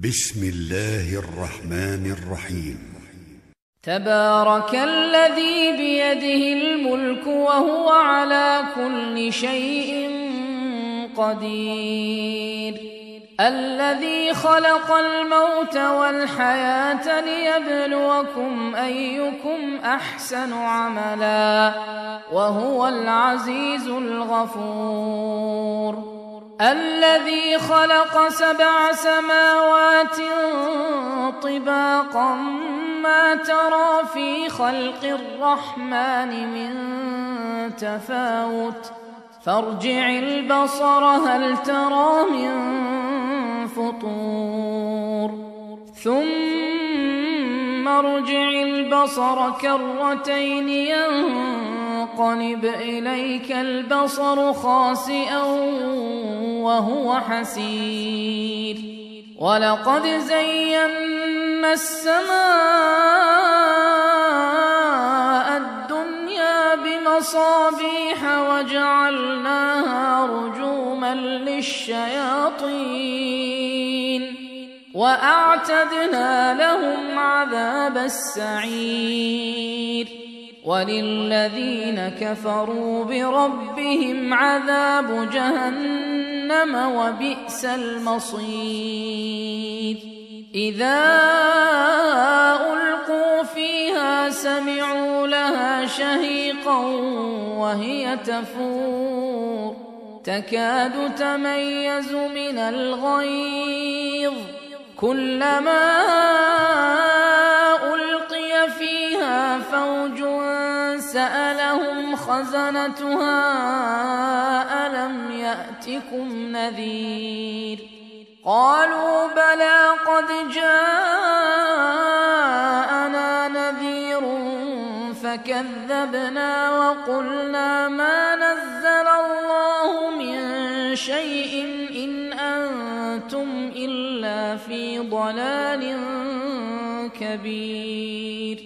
بسم الله الرحمن الرحيم. تبارك الذي بيده الملك وهو على كل شيء قدير، الذي خلق الموت والحياة ليبلوكم أيكم أحسن عملا وهو العزيز الغفور، الذي خلق 7 سماوات طباقا ما ترى في خلق الرحمن من تفاوت فارجع البصر هل ترى من فطور ثم ارجع البصر كرتين ينقلب إليك البصر خاسئا وهو حسير، ولقد زينا السماء الدنيا بمصابيح وجعلناها رجوما للشياطين وأعتدنا لهم عذاب السعير، وللذين كفروا بربهم عذاب جهنم وبئس المصير. إذا ألقوا فيها سمعوا لها شهيقا وهي تفور تكاد تميز من الغيظ، كلما ألقي فيها فوج سألهم خزنتها ألم يأتكم نذير، قالوا بلى قد جاءنا نذير فكذبنا وقلنا ما نزل الله من شيء إن أنتم إلا في ضلال كبير،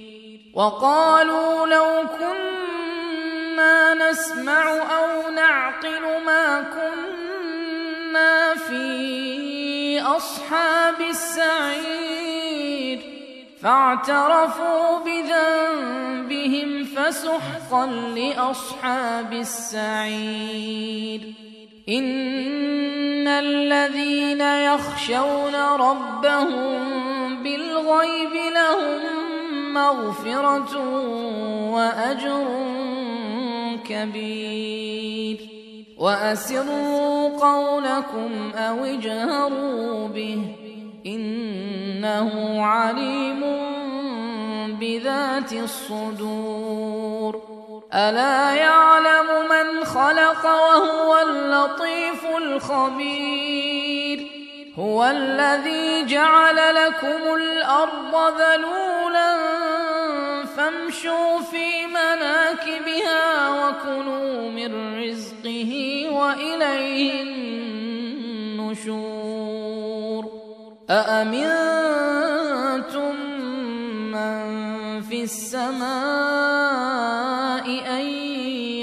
وقالوا لو كنا نسمع أو نعقل ما كنا في أصحاب السعير، فاعترفوا بذنبهم فسحقا لأصحاب السعير. إن الذين يخشون ربهم بالغيب لهم مغفرة وأجر كبير، وأسروا قولكم أو اجهروا به إنه عليم بذات الصدور، ألا يعلم من خلق وهو اللطيف الخبير، هو الذي جعل لكم الأرض ذلولا فامشوا في مناكبها وكلوا من رزقه وإليه النشور. أأمنتم من في السماء أن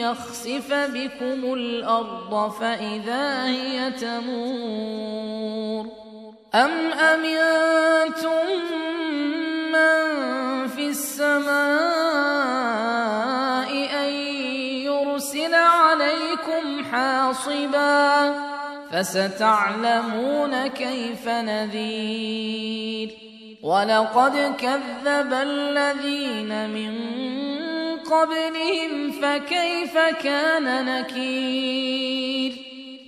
يخسف بكم الأرض فإذا هي تمور، أم أمنتم من في السماء أن يرسل عليكم حاصبا فستعلمون كيف نذير، ولقد كذب الذين من قبلهم فكيف كان نكير،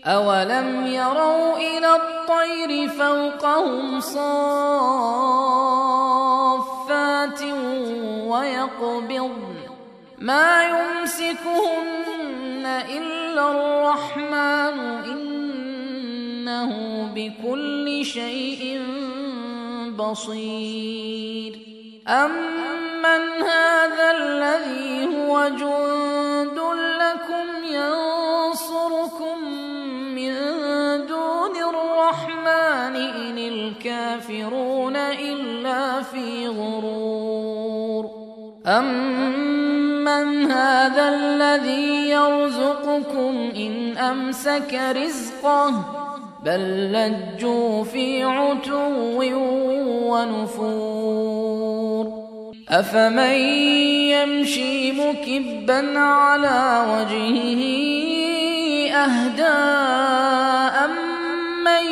أولم يروا إلى الطير فوقهم صافات ويقبضن ما يمسكهن إلا الرحمن إنه بكل شيء بصير. أمن هذا الذي هو جند لكم ينصركم من دون الرحمن إن الكافرون إلا في غرور، أمن هذا الذي يرزقكم إن أمسك رزقه بل لجوا في عتو ونفور أفمن يمشي مكبا على وجهه أهدى أمن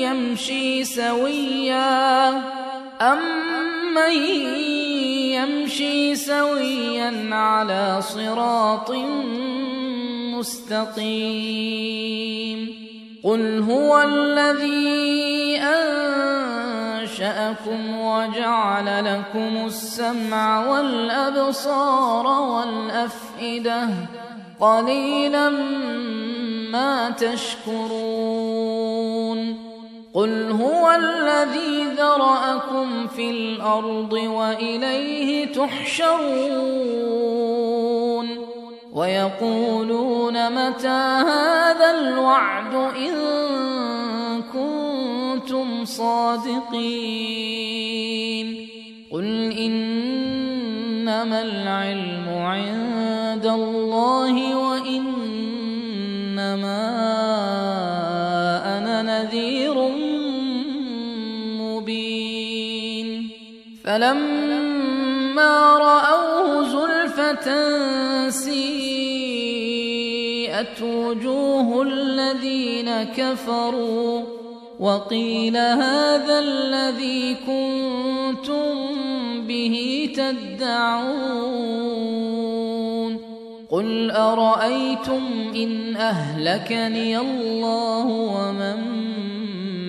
يمشي سويا على صراط مستقيم قل هو الذي أنشأكم وجعل لكم السمع والأبصار والأفئدة قليلا ما تشكرون قل هو الذي ذرأكم في الأرض وإليه تحشرون ويقولون متى هذا الوعد إن كنتم صادقين قل إنما العلم عند الله وإنما أنا نذير مبين فلما رأوه زلفة سيئت وجوه الذين كفروا وقيل هذا الذي كنتم به تدعون قل أرأيتم إن أهلكني الله ومن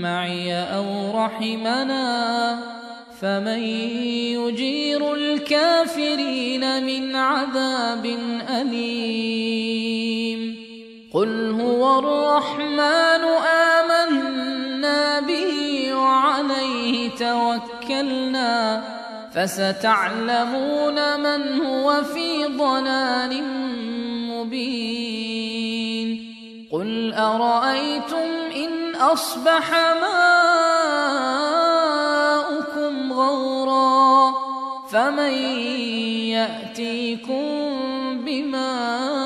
معي أو رحمنا فمن يجير الكافرين من عذاب أليم قل هو الرحمن آمنا به وعليه توكلنا فستعلمون من هو في ضلال مبين قل أرأيتم إن أصبح ماؤكم غورا فمن يأتيكم بماء